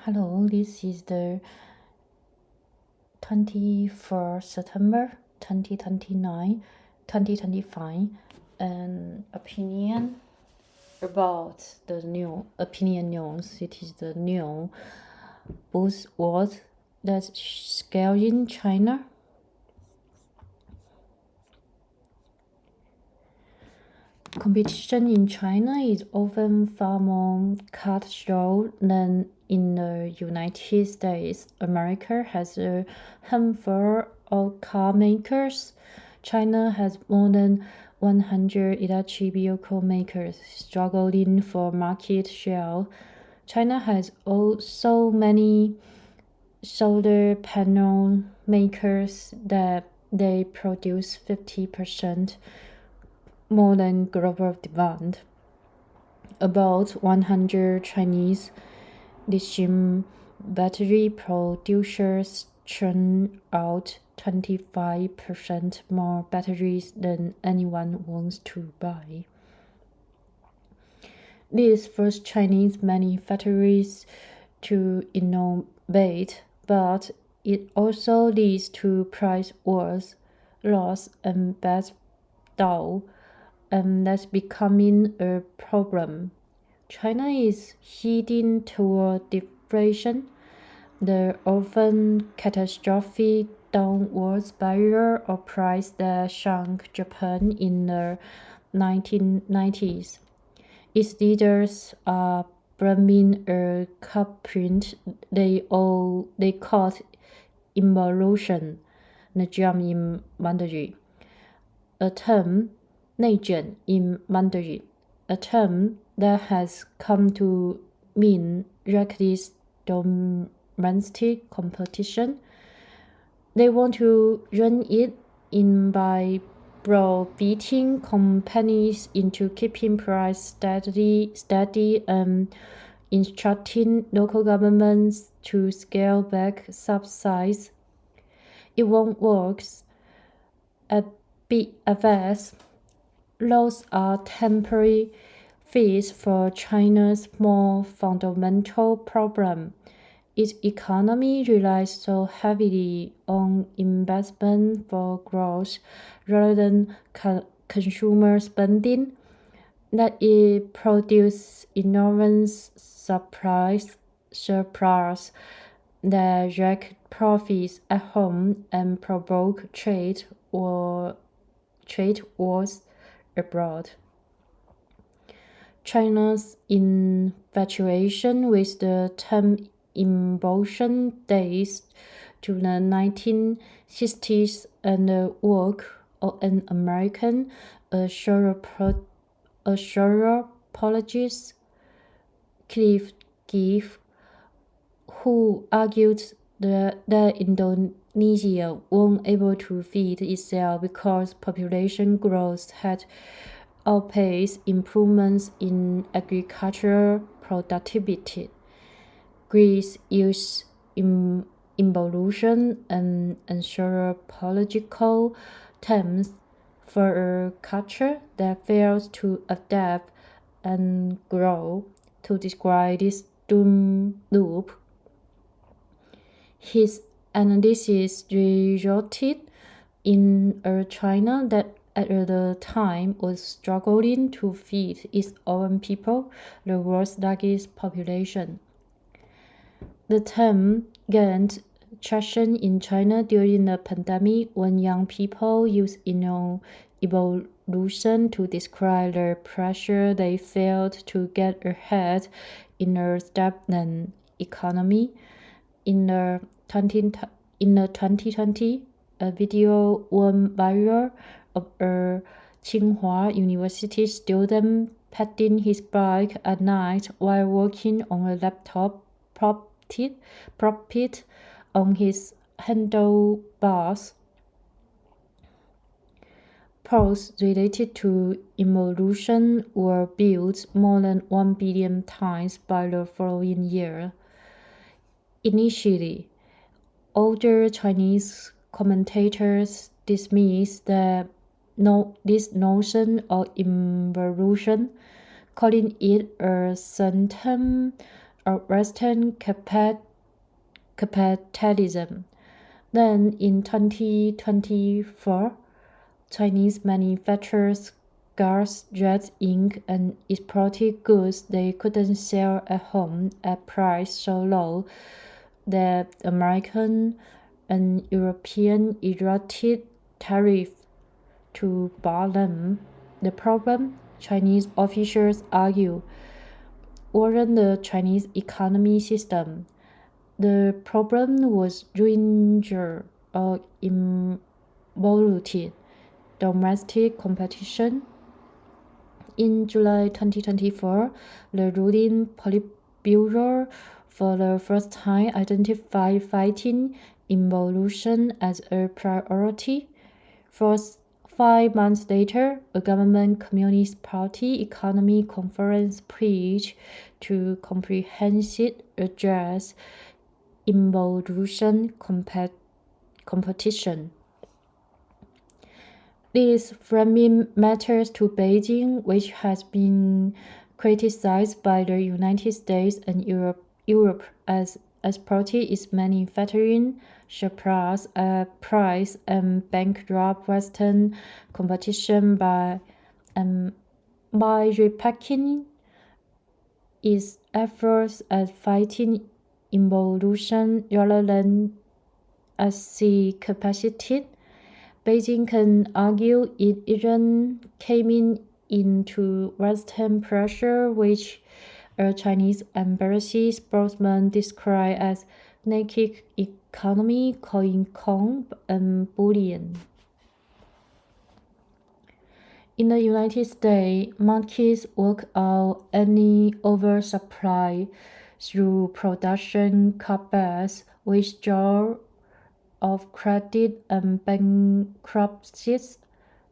Hello, this is the 24th September 2025 an opinion about the new opinion news. It is the new Buzzword that scale in China. Competition in China is often far more cutthroat than in the United States. America has a handful of car makers. China has more than 100 electric vehicle makers struggling for market share. China has so many solar panel makers that they produce 50% more than global demand. About 100 Chinese lithium battery producers churn out 25% more batteries than anyone wants to buy. This forced Chinese manufacturers to innovate, but it also leads to price wars, loss, and bad debt, and that's becoming a problem. China is heading toward deflation, the often catastrophic downward spiral of price that sunk Japan in the 1990s. Its leaders are blaming a culprit they called involution, 那叫 in Mandarin, a term 内卷 in Mandarin, a term that has come to mean reckless domestic competition. They want to run it in by browbeating companies into keeping price steady and instructing local governments to scale back subsidies. It won't work. At best, those are temporary fix for China's more fundamental problem. Its economy relies so heavily on investment for growth rather than consumer spending that it produces enormous surplus that wreak profits at home and provoke trade wars abroad. China's infatuation with the term involution dates to the 1960s and the work of an American sociologist, Cliff Giff, who argued that Indonesia wasn't able to feed itself because population growth had outpaced improvements in agricultural productivity. Greece used involution and anthropological terms for a culture that fails to adapt and grow to describe this doom loop. His analysis resulted in a China that at the time was struggling to feed its own people, the world's largest population. The term gained traction in China during the pandemic when young people used evolution to describe the pressure they felt to get ahead in a stagnant economy. In the 2020, a video went viral of a Tsinghua University student petting his bike at night while working on a laptop propped on his handlebars. Posts related to involution were viewed more than 1 billion times by the following year. Initially, older Chinese commentators dismissed this notion of involution, calling it a symptom Western capitalism. Then in 2024, Chinese manufacturers gas jet ink and exported goods they couldn't sell at home at price so low that American and European erected tariffs to bar them. The problem, Chinese officials argue, wasn't the Chinese economy system. The problem was danger or involuted domestic competition. In July 2024, the ruling Politburo for the first time identified fighting involution as a priority. 5 months later, a government Communist Party economy conference pledged to comprehensively address involution competition. This framing matters to Beijing, which has been criticized by the United States and Europe as exporting its manufacturing surplus at price and bankrupt Western competition by repacking its efforts at fighting involution rather than as capacity. Beijing can argue it isn't caving into Western pressure, which a Chinese embassy spokesman described as naked economy, calling Kong and bullion. In the United States, markets work out any oversupply through production cutbacks, withdrawal of credit and bankruptcies.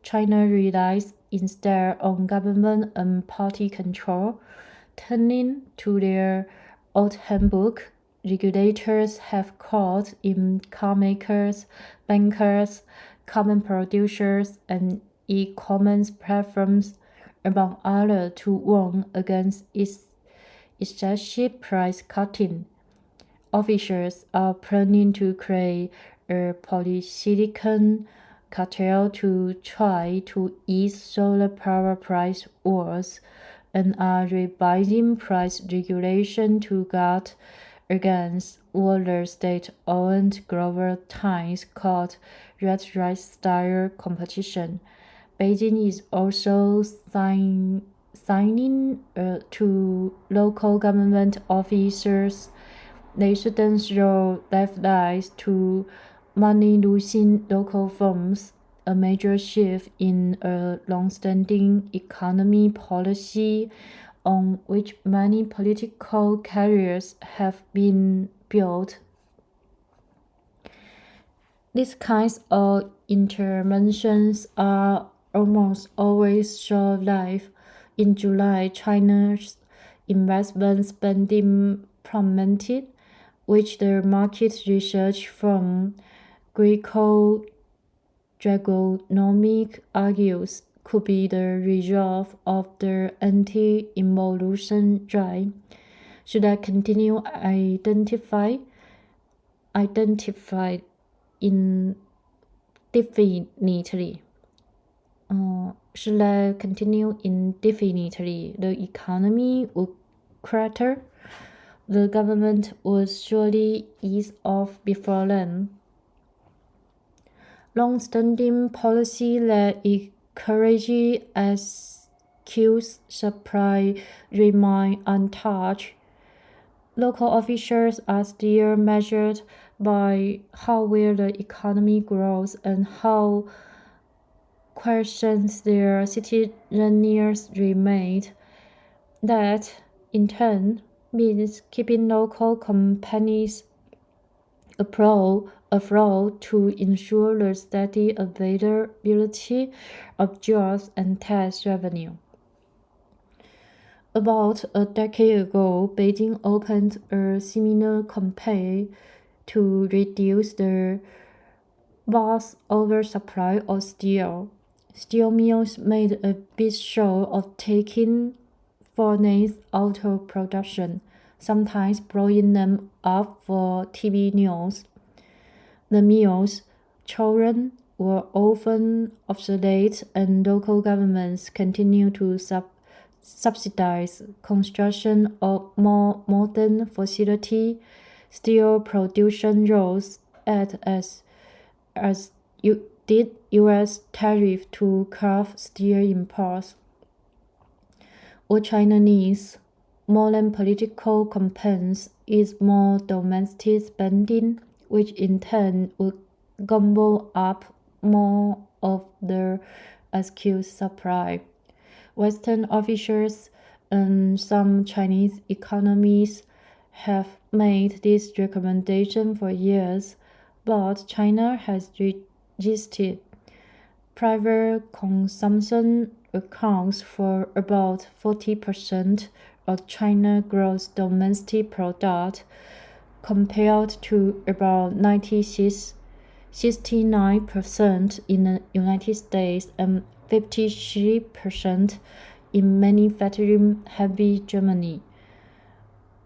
China relies instead on government and party control. Turning to their old handbook, regulators have called in car makers, bankers, common producers, and e-commerce platforms, among others, to warn against excessive price cutting. Officials are planning to create a polysilicon cartel to try to ease solar power price wars and are revising price regulation to guard against what the state-owned global times called red rice style competition. Beijing is also signing to local government officers. They shouldn't throw lifelines to money-losing local firms, a major shift in a long-standing economy policy on which many political careers have been built. These kinds of interventions are almost always short-lived. In July, China's investment spending plummeted, which the market research firm Greco-Dragonomic argues could be the result of the anti-involution drive. Should I continue identified indefinitely? Should I continue indefinitely? The economy would crater. The government would surely ease off before then. Long-standing policy that encourages excuse supply remain untouched. Local officials are still measured by how well the economy grows and how questions their citizens remain. That, in turn, means keeping local companies afloat to ensure the steady availability of jobs and tax revenue. About a decade ago, Beijing opened a similar campaign to reduce the vast oversupply of steel. Steel mills made a big show of taking furnace out of production, sometimes blowing them up for TV news. The meals children were often obsolete, and local governments continue to subsidize construction of more modern facilities. Steel production rose as did U.S. tariff to curb steel imports. What China needs, more than political campaigns, is more domestic spending, which in turn would gobble up more of the excess supply. Western officials and some Chinese economists have made this recommendation for years, but China has resisted. Private consumption accounts for about 40% of China's gross domestic product, compared to about 69% in the United States and 53% in manufacturing-heavy Germany.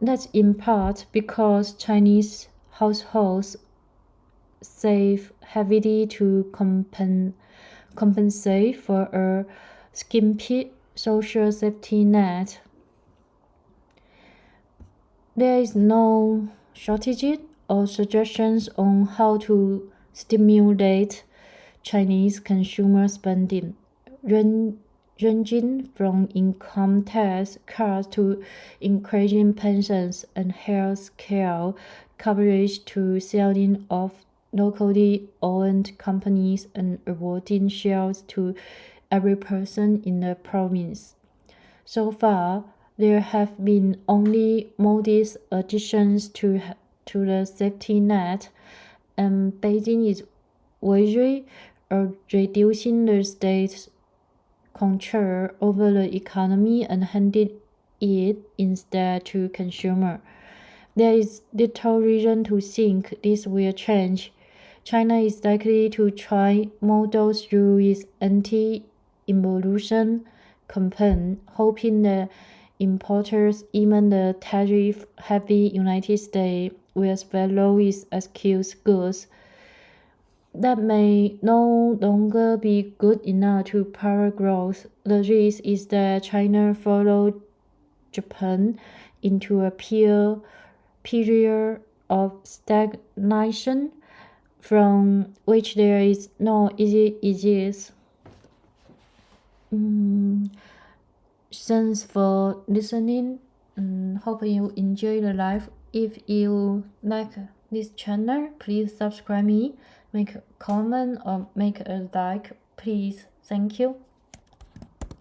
That's in part because Chinese households save heavily to compensate for a skimpy social safety net. There is no shortage of suggestions on how to stimulate Chinese consumer spending, ranging from income tax cuts to increasing pensions and health care coverage to selling off locally owned companies and awarding shares to every person in the province. So far, there have been only modest additions to the safety net, and Beijing is wary of reducing the state's control over the economy and handing it instead to consumers. There is little reason to think this will change. China is likely to try models through its anti-involution campaign, hoping that importers, even the tariff-heavy United States, will swallow its excess goods. That may no longer be good enough to power growth. The risk is that China follows Japan into a period of stagnation from which there is no easy exit. Thanks for listening. Hope you enjoy the life. If you like this channel, please subscribe me, make a comment or make a like, please. Thank you.